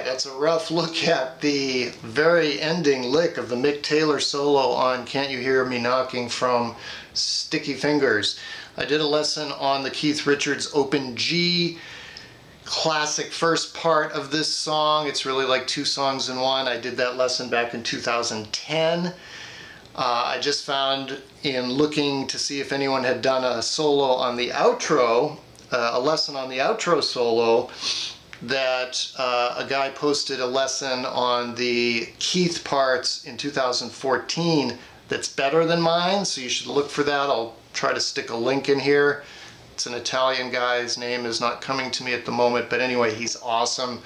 Alright, that's a rough look at the very ending lick of the Mick Taylor solo on Can't You Hear Me Knocking from Sticky Fingers. I did a lesson on the Keith Richards Open G classic first part of this song. It's really like two songs in one. I did that lesson back in 2010. I just found in looking to see if anyone had done a solo on the outro, a lesson on the outro solo, that a guy posted a lesson on the Keith parts in 2014 that's better than mine, so you should look for that. I'll try to stick a link in here. It's an Italian guy. His name is not coming to me at the moment, but anyway, he's awesome.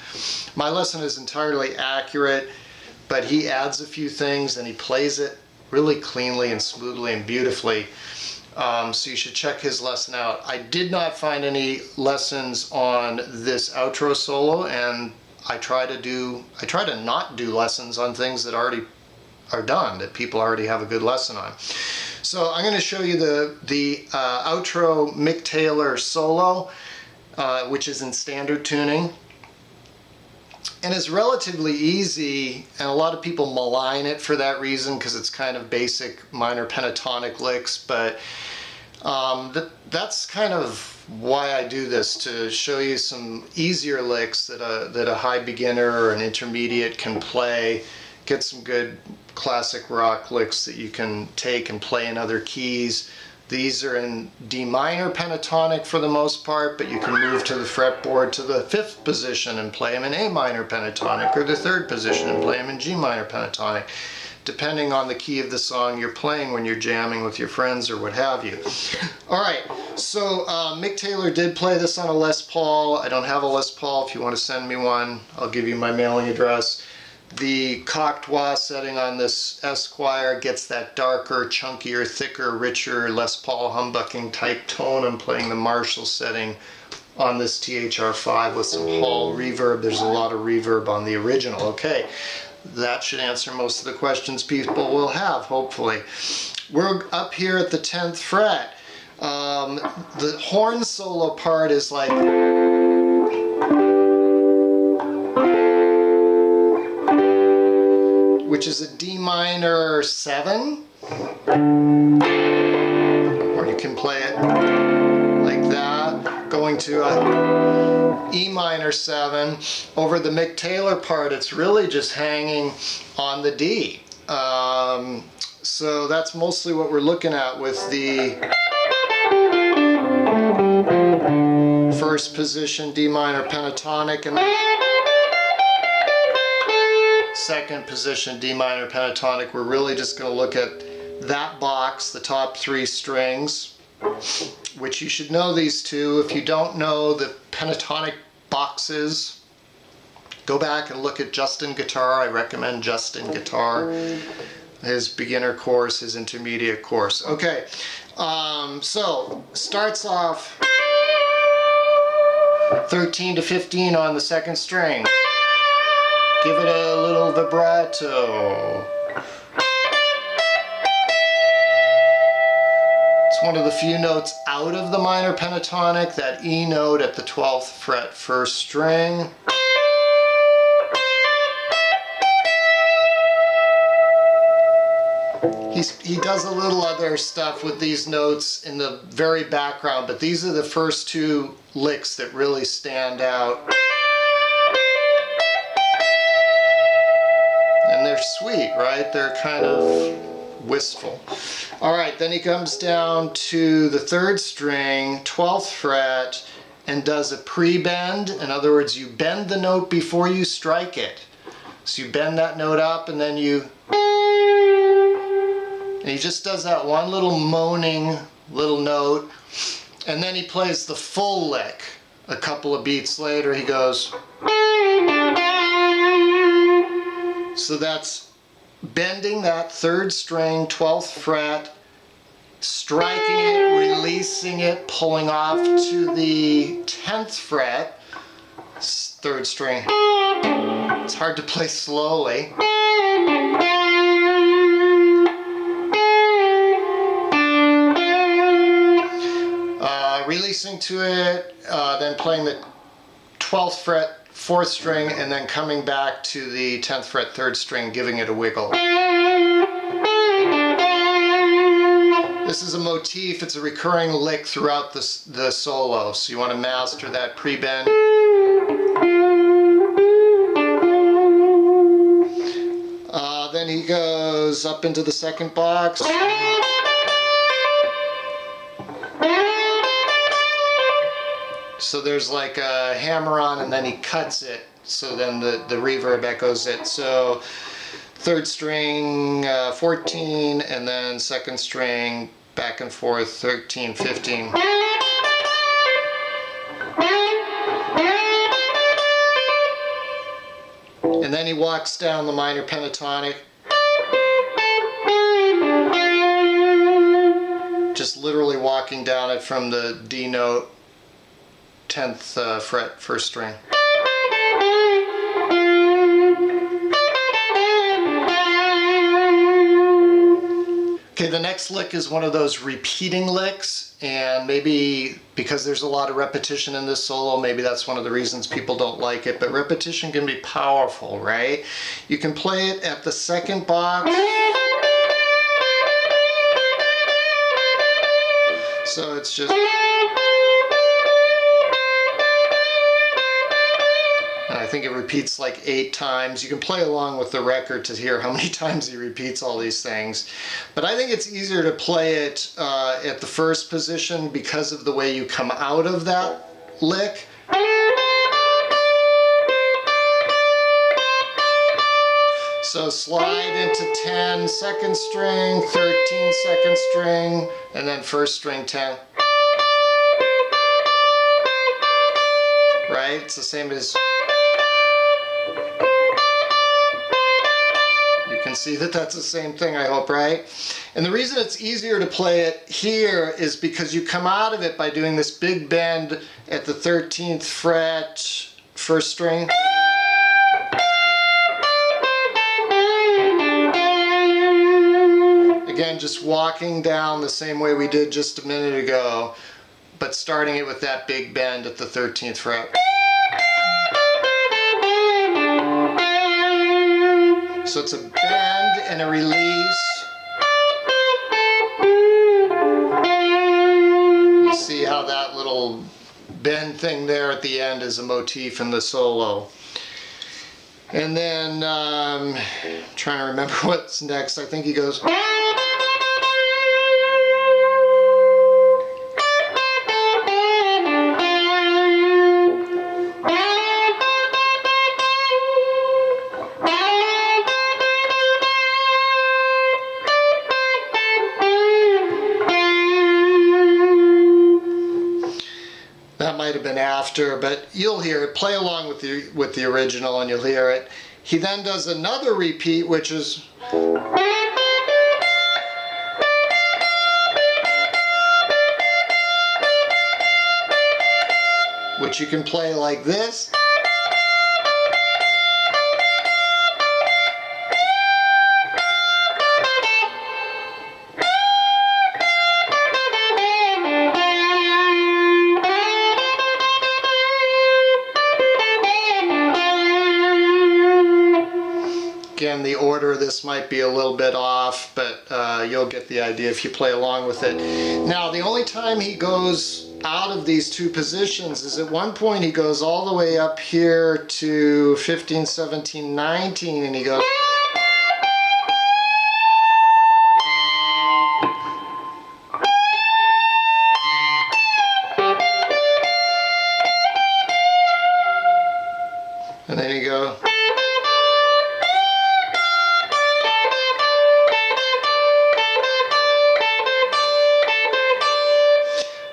My lesson is entirely accurate, but he adds a few things and he plays it really cleanly and smoothly and beautifully. So you should check his lesson out. I did not find any lessons on this outro solo, and I try to not do lessons on things that already are done, that people already have a good lesson on. So I'm going to show you the outro Mick Taylor solo, which is in standard tuning. And it's relatively easy, and a lot of people malign it for that reason because it's kind of basic minor pentatonic licks, but that's kind of why I do this, to show you some easier licks that a high beginner or an intermediate can play, get some good classic rock licks that you can take and play in other keys. These are in D minor pentatonic for the most part, but you can move to the fretboard to the 5th position and play them in A minor pentatonic, or the 3rd position and play them in G minor pentatonic, depending on the key of the song you're playing when you're jamming with your friends or what have you. Alright, so Mick Taylor did play this on a Les Paul. I don't have a Les Paul. If you want to send me one, I'll give you my mailing address. The cocked wah setting on this Esquire gets that darker, chunkier, thicker, richer Les Paul humbucking type tone. I'm playing the Marshall setting on this THR5 with some hall reverb. There's a lot of reverb on the original. Okay, that should answer most of the questions people will have, hopefully. We're up here at the 10th fret. The horn solo part is like... which is a D minor 7, or you can play it like that, going to a E minor 7. Over the Mick Taylor part, it's really just hanging on the D. So that's mostly what we're looking at with the first position D minor pentatonic, and second position D minor pentatonic. We're really just going to look at that box, the top 3 strings, which you should know these two. If you don't know the pentatonic boxes, go back and look at Justin Guitar. I recommend Justin Guitar, his beginner course, his intermediate course. Okay, so starts off 13 to 15 on the 2nd string. Give it a little vibrato. It's one of the few notes out of the minor pentatonic, that E note at the 12th fret, 1st string. He does a little other stuff with these notes in the very background, but these are the first 2 licks that really stand out. And they're sweet, right? They're kind of wistful. Alright, then he comes down to the 3rd string, 12th fret, and does a pre-bend. In other words, you bend the note before you strike it. So you bend that note up, and then and he just does that one little moaning little note, and then he plays the full lick. A couple of beats later, he goes... So that's bending that 3rd string, 12th fret, striking it, releasing it, pulling off to the 10th fret, 3rd string. It's hard to play slowly. Releasing to it, then playing the 12th fret 4th string, and then coming back to the 10th fret 3rd string, giving it a wiggle. This is a motif, it's a recurring lick throughout the solo, so you want to master that pre-bend. Then he goes up into the 2nd box. So there's like a hammer on and then he cuts it, so then the reverb echoes it. So 3rd string 14, and then 2nd string back and forth 13, 15. And then he walks down the minor pentatonic, just literally walking down it from the D note, 10th fret, 1st string. Okay, the next lick is one of those repeating licks, and maybe because there's a lot of repetition in this solo, maybe that's one of the reasons people don't like it, but repetition can be powerful, right? You can play it at the 2nd box. So it's just... I think it repeats like 8 times. You can play along with the record to hear how many times he repeats all these things. But I think it's easier to play it at the 1st position because of the way you come out of that lick. So slide into 10, 2nd string, 13, 2nd string, and then 1st string 10. Right? It's the same as... You can see that that's the same thing, I hope, right? And the reason it's easier to play it here is because you come out of it by doing this big bend at the 13th fret, 1st string. Again, just walking down the same way we did just a minute ago, but starting it with that big bend at the 13th fret. So it's a bend and a release. You see how that little bend thing there at the end is a motif in the solo. And then, trying to remember what's next, I think he goes... That might have been after, but you'll hear it. Play along with the original and you'll hear it. He then does another repeat, which is... which you can play like this. Again, the order of this might be a little bit off, but you'll get the idea if you play along with it. Now, the only time he goes out of these 2 positions is at one point he goes all the way up here to 15, 17, 19, and he goes... and then he goes...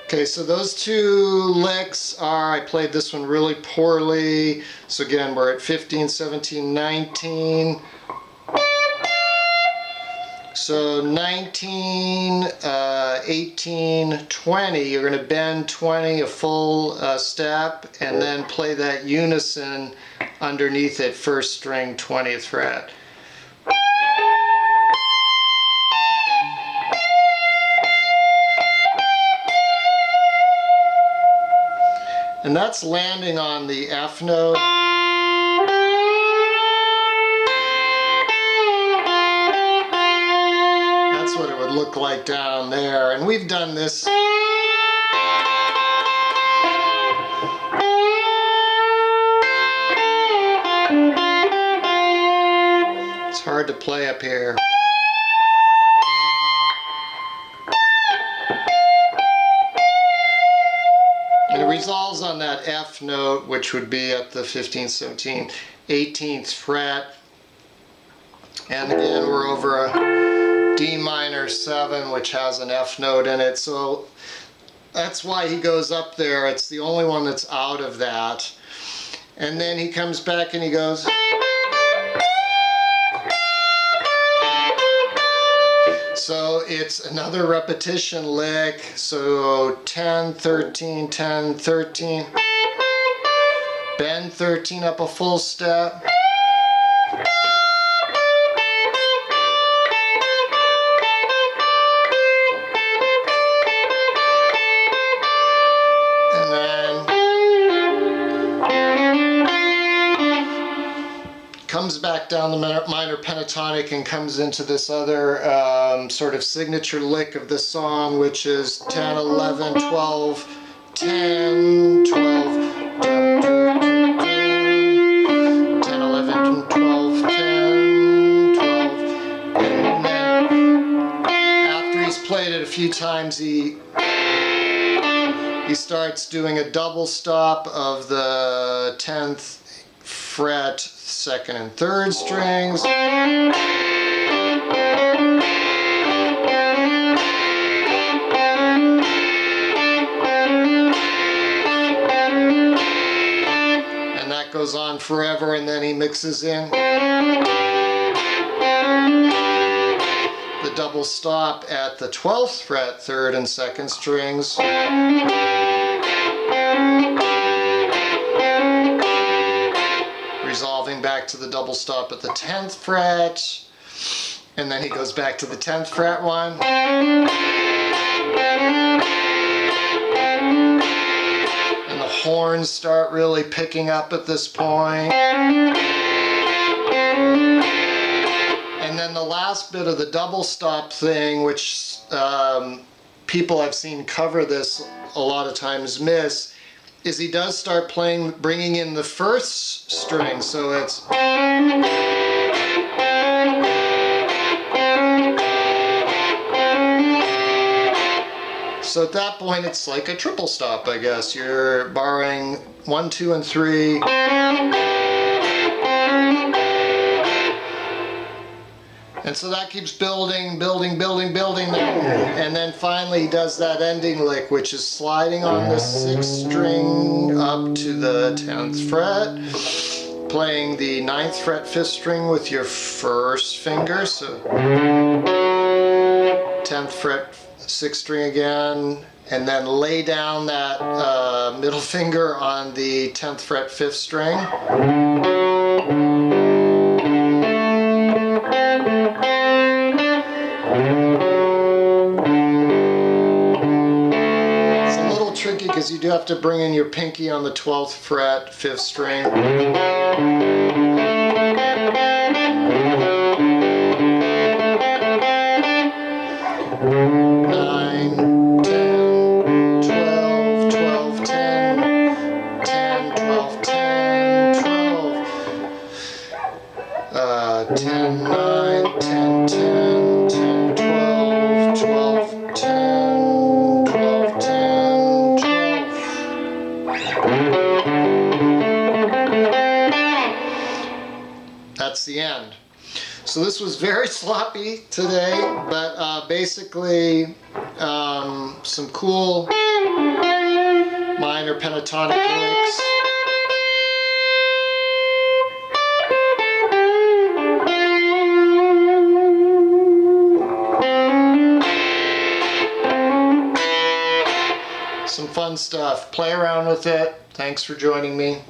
Okay, so those 2 licks are, I played this one really poorly. So again, we're at 15, 17, 19. So 19, 18, 20, you're going to bend 20 a full step and then play that unison underneath it, 1st string, 20th fret. And that's landing on the F note. like down there. And we've done this. It's hard to play up here. And it resolves on that F note, which would be at the 15th, 17th, 18th fret. And again, we're over a D minor 7, which has an F note in it. So that's why he goes up there. It's the only one that's out of that. And then he comes back and he goes. So it's another repetition lick. So 10, 13, 10, 13. Bend 13 up a full step. And then comes back down the minor pentatonic and comes into this other sort of signature lick of the song, which is 10, 11, 12, 10, 12, 10, 11, 12, 10, 12. And then after he's played it a few times, he starts doing a double stop of the 10th fret, 2nd and 3rd strings. And that goes on forever, and then he mixes in the double stop at the 12th fret, 3rd and 2nd strings. Resolving back to the double stop at the 10th fret, and then he goes back to the 10th fret one. And the horns start really picking up at this point. And then the last bit of the double stop thing, which people I've seen cover this a lot of times miss, is he does start playing, bringing in the first string, so it's. So at that point it's like a triple stop, I guess. You're borrowing 1, 2, and 3. And so that keeps building, building, building, building. And then finally he does that ending lick, which is sliding on the 6th string up to the 10th fret, playing the 9th fret 5th string with your first finger. So 10th fret 6th string again, and then lay down that middle finger on the 10th fret 5th string. Because you do have to bring in your pinky on the 12th fret, 5th string. 9, 10, 12, 12, 10, 10, 12, 10, 12. 10, 9, 10, 10, 10, 12, 12, 10, 12, 10, 12. That's the end. So this was very sloppy today, but basically some cool minor pentatonic licks. Some fun stuff. Play around with it. Thanks for joining me.